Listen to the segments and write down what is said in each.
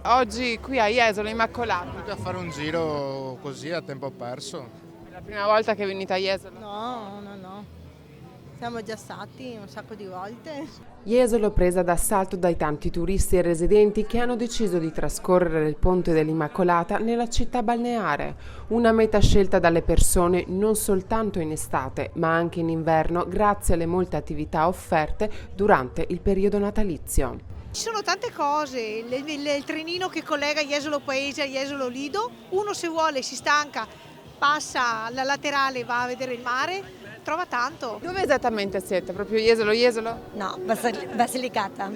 Oggi qui a Jesolo Immacolata, Venuti a fare un giro così a tempo perso. è la prima volta che venite a Jesolo. No, no, no. Siamo già stati un sacco di volte. Jesolo presa d'assalto dai tanti turisti e residenti che hanno deciso di trascorrere il ponte dell'Immacolata nella città balneare, una meta scelta dalle persone non soltanto in estate ma anche in inverno grazie alle molte attività offerte durante il periodo natalizio. Ci sono tante cose, il trenino che collega Jesolo Paese a Jesolo Lido, uno se vuole si stanca, passa alla laterale, va a vedere il mare, trova tanto. Dove esattamente siete? Proprio Jesolo, Jesolo? No, Basilicata.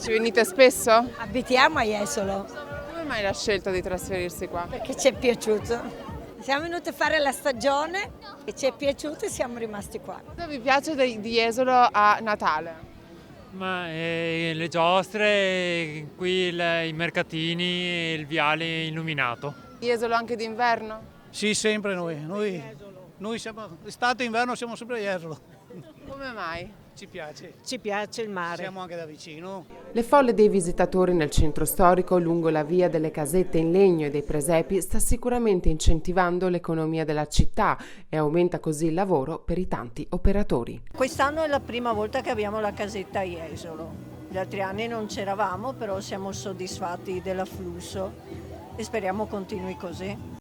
Ci venite spesso? Abitiamo a Jesolo Come mai la scelta di trasferirsi qua? perché ci è piaciuto. Siamo venuti a fare la stagione e ci è piaciuto e siamo rimasti qua. Cosa vi piace di Jesolo a Natale? Ma le giostre, qui i mercatini e il viale illuminato. Jesolo anche d'inverno? Sì, sempre noi. Noi siamo, estate e inverno siamo sempre a Jesolo. Come mai? Ci piace. Ci piace il mare. Siamo anche da vicino. Le folle dei visitatori nel centro storico lungo la via delle casette in legno e dei presepi sta sicuramente incentivando l'economia della città e aumenta così il lavoro per i tanti operatori. Quest'anno è la prima volta che abbiamo la casetta a Jesolo. Gli altri anni non c'eravamo, però siamo soddisfatti dell'afflusso e speriamo continui così.